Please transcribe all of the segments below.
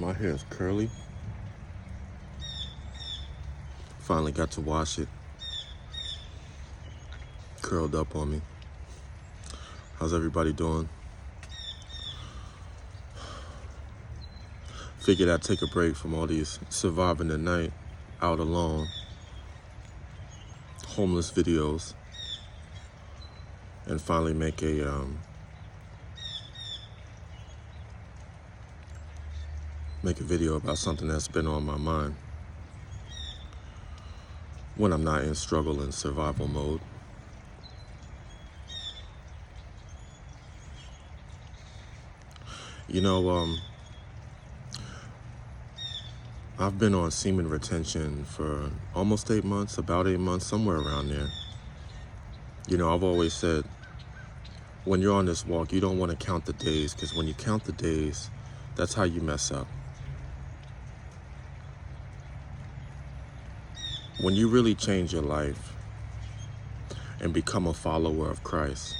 My hair is curly. Finally got to wash it. Curled up on me. How's everybody doing? Figured I'd take a break from all these surviving the night, out alone, homeless videos, and finally make a video about something that's been on my mind when I'm not in struggle and survival mode. You know, I've been on semen retention for almost 8 months, about 8 months, somewhere around there. You know, I've always said, when you're on this walk, you don't want to count the days, because when you count the days, that's how you mess up. When you really change your life and become a follower of Christ,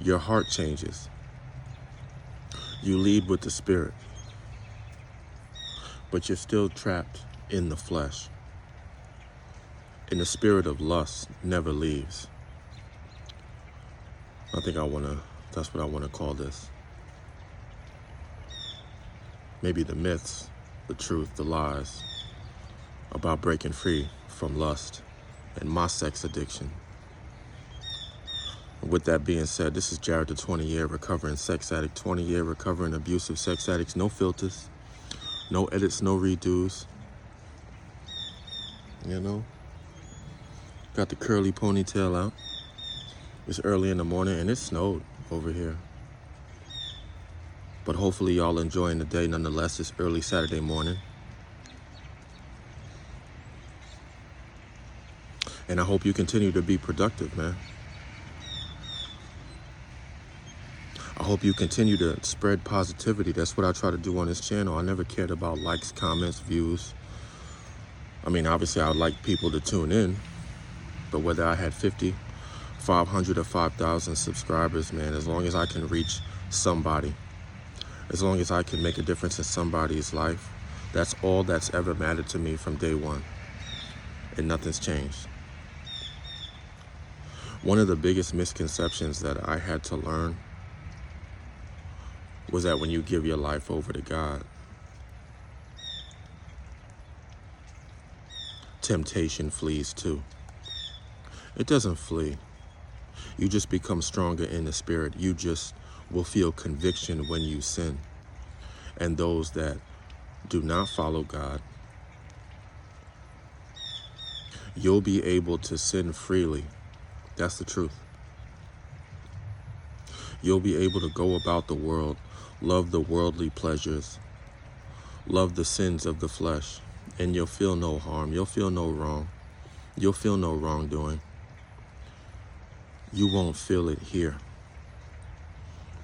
your heart changes. You lead with the Spirit, but you're still trapped in the flesh. And the spirit of lust never leaves. That's what I want to call this. Maybe the myths, the truth, the lies about breaking free from lust and my sex addiction. With that being said, this is Jared, the 20-year recovering sex addict, 20-year recovering abusive sex addicts. No filters, no edits, no redos. You know, got the curly ponytail out. It's early in the morning and it snowed over here. But hopefully y'all enjoying the day nonetheless. It's early Saturday morning. And I hope you continue to be productive, man. I hope you continue to spread positivity. That's what I try to do on this channel. I never cared about likes, comments, views. I mean, obviously I would like people to tune in, but whether I had 50, 500 or 5,000 subscribers, man, as long as I can reach somebody, as long as I can make a difference in somebody's life, that's all that's ever mattered to me from day one. And nothing's changed. One of the biggest misconceptions that I had to learn was that when you give your life over to God, temptation flees too. It doesn't flee. You just become stronger in the spirit. You just will feel conviction when you sin. And those that do not follow God, you'll be able to sin freely. That's the truth. You'll be able to go about the world, love the worldly pleasures, love the sins of the flesh, and you'll feel no harm. You'll feel no wrong. You'll feel no wrongdoing. You won't feel it here.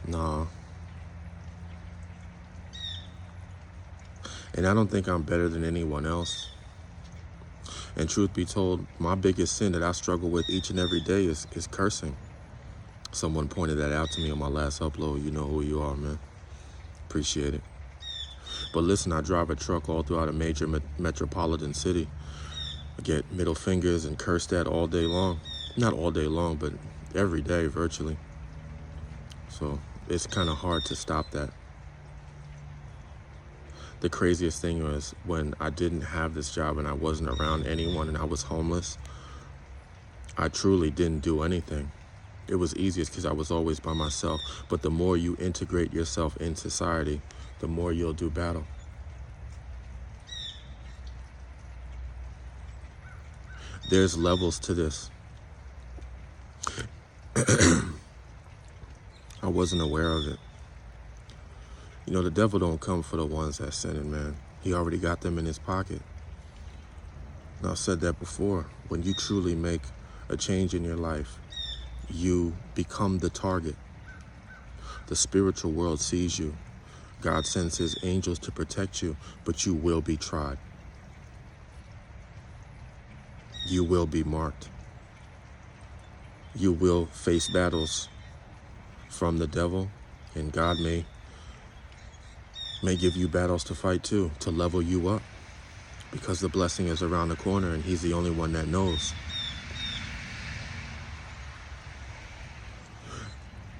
Nah. And I don't think I'm better than anyone else. And truth be told, my biggest sin that I struggle with each and every day is cursing. Someone pointed that out to me on my last upload. You know who you are, man. Appreciate it. But listen, I drive a truck all throughout a major metropolitan city. I get middle fingers and cursed at all day long. Not all day long, but every day virtually. So it's kind of hard to stop that. The craziest thing was when I didn't have this job and I wasn't around anyone and I was homeless, I truly didn't do anything. It was easiest because I was always by myself. But the more you integrate yourself in society, the more you'll do battle. There's levels to this. I wasn't aware of it. You know, the devil don't come for the ones that sinning, man. He already got them in his pocket. And I've said that before. When you truly make a change in your life, you become the target. The spiritual world sees you. God sends his angels to protect you, but you will be tried. You will be marked. You will face battles from the devil, and God may may give you battles to fight too, to level you up, because the blessing is around the corner and he's the only one that knows.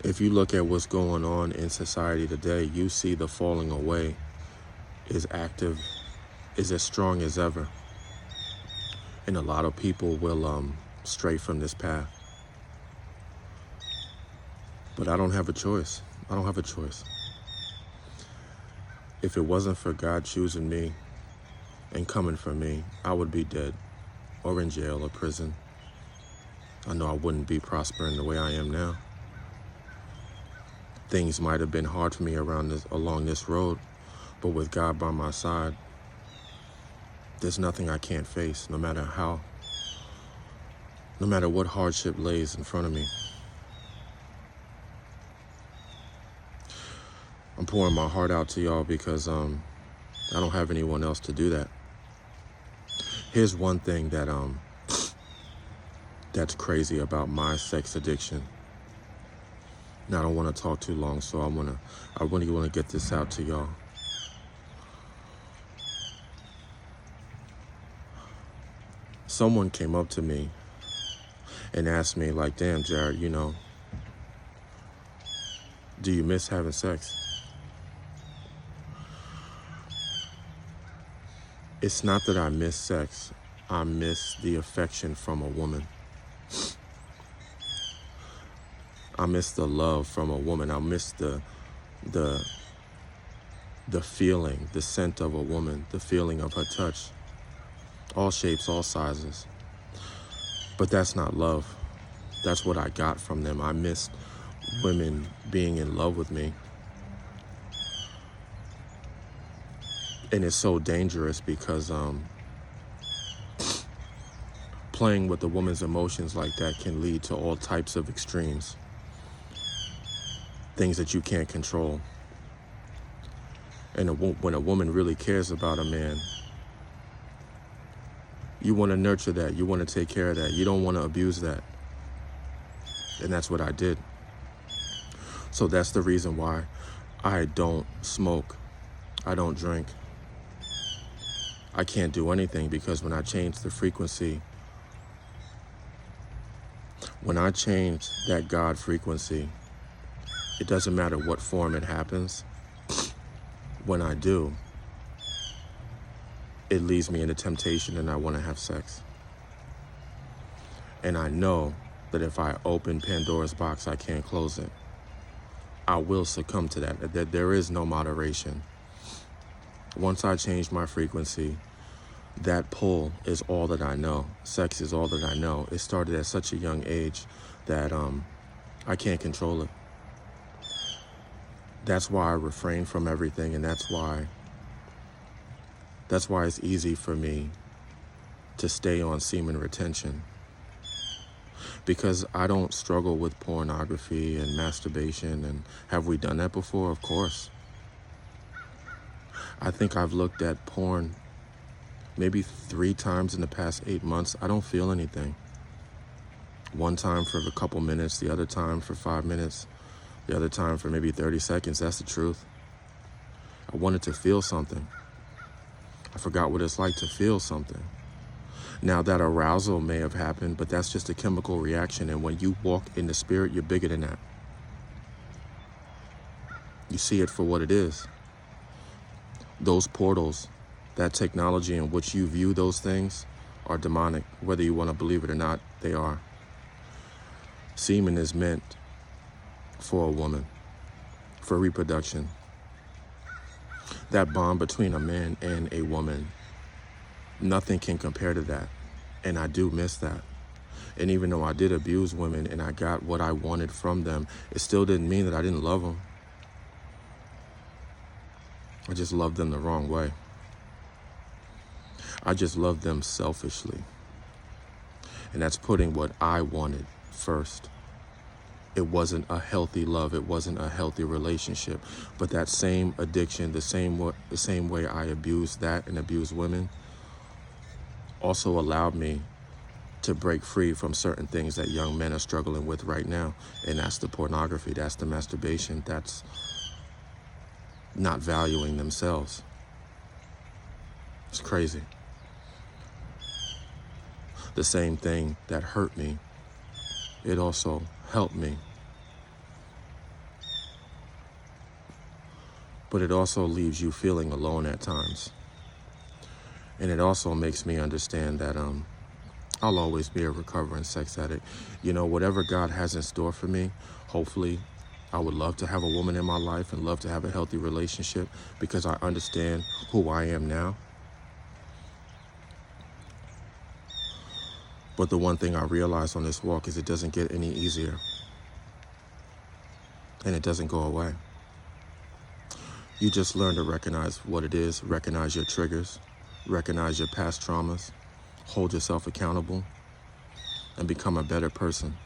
If you look at what's going on in society today, you see the falling away is active, is as strong as ever. And a lot of people will stray from this path. But I don't have a choice. I don't have a choice. If it wasn't for God choosing me and coming for me, I would be dead or in jail or prison. I know I wouldn't be prospering the way I am now. Things might have been hard for me along this road, but with God by my side, there's nothing I can't face, no matter what hardship lays in front of me. I'm pouring my heart out to y'all because I don't have anyone else to do that. Here's one thing that's crazy about my sex addiction. Now, I don't want to talk too long, so I really want to get this out to y'all. Someone came up to me and asked me, like, damn, Jared, do you miss having sex? It's not that I miss sex. I miss the affection from a woman. I miss the love from a woman. I miss the feeling, the scent of a woman, the feeling of her touch. All shapes, all sizes. But that's not love. That's what I got from them. I missed women being in love with me. And it's so dangerous because playing with a woman's emotions like that can lead to all types of extremes. Things that you can't control. And when a woman really cares about a man, you want to nurture that. You want to take care of that. You don't want to abuse that. And that's what I did. So that's the reason why I don't smoke. I don't drink. I can't do anything because when I change the frequency, when I change that God frequency, it doesn't matter what form it happens. When I do, it leads me into temptation and I want to have sex. And I know that if I open Pandora's box, I can't close it. I will succumb to that, that there is no moderation. Once I change my frequency, that pull is all that I know. Sex is all that I know. It started at such a young age that I can't control it. That's why I refrain from everything, and that's why it's easy for me to stay on semen retention. Because I don't struggle with pornography and masturbation. And have we done that before? Of course. I think I've looked at porn maybe 3 times in the past 8 months. I don't feel anything. One time for a couple minutes, the other time for 5 minutes, the other time for maybe 30 seconds. That's the truth. I wanted to feel something. I forgot what it's like to feel something. Now, that arousal may have happened, but that's just a chemical reaction. And when you walk in the spirit, you're bigger than that. You see it for what it is. Those portals, that technology in which you view those things are demonic. Whether you want to believe it or not, they are. Semen is meant for a woman, for reproduction. That bond between a man and a woman, nothing can compare to that. And I do miss that. And even though I did abuse women and I got what I wanted from them, it still didn't mean that I didn't love them. I just loved them the wrong way. I just loved them selfishly. And that's putting what I wanted first. It wasn't a healthy love. It wasn't a healthy relationship. But that same addiction, the same way I abused that and abused women, also allowed me to break free from certain things that young men are struggling with right now. And that's the pornography. That's the masturbation. That's not valuing themselves. It's crazy. The same thing that hurt me, it also helped me. But it also leaves you feeling alone at times. And it also makes me understand that I'll always be a recovering sex addict. You know, whatever God has in store for me, hopefully, I would love to have a woman in my life and love to have a healthy relationship because I understand who I am now. But the one thing I realized on this walk is it doesn't get any easier. And it doesn't go away. You just learn to recognize what it is, recognize your triggers, recognize your past traumas, hold yourself accountable, and become a better person.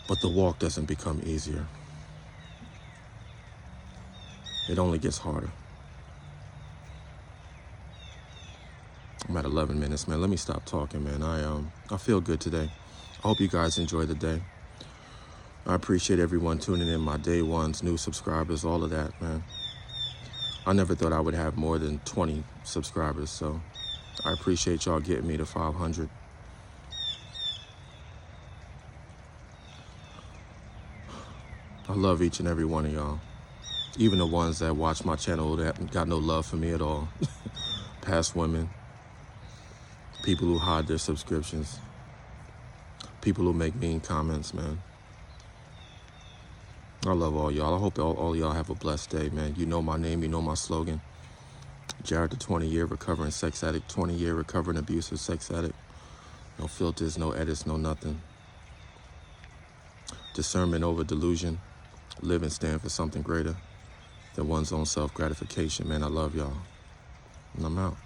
But the walk doesn't become easier. It only gets harder. I'm at 11 minutes, man. Let me stop talking, man. I feel good today. I hope you guys enjoy the day. I appreciate everyone tuning in, my day ones, new subscribers, all of that, man. I never thought I would have more than 20 subscribers, so I appreciate y'all getting me to 500. I love each and every one of y'all. Even the ones that watch my channel that got no love for me at all. Past women. People who hide their subscriptions. People who make mean comments, man. I love all y'all. I hope all y'all have a blessed day, man. You know my name, you know my slogan. Jared, the 20-year recovering sex addict, 20-year recovering abusive sex addict. No filters, no edits, no nothing. Discernment over delusion. Live and stand for something greater than one's own self-gratification. Man, I love y'all. And I'm out.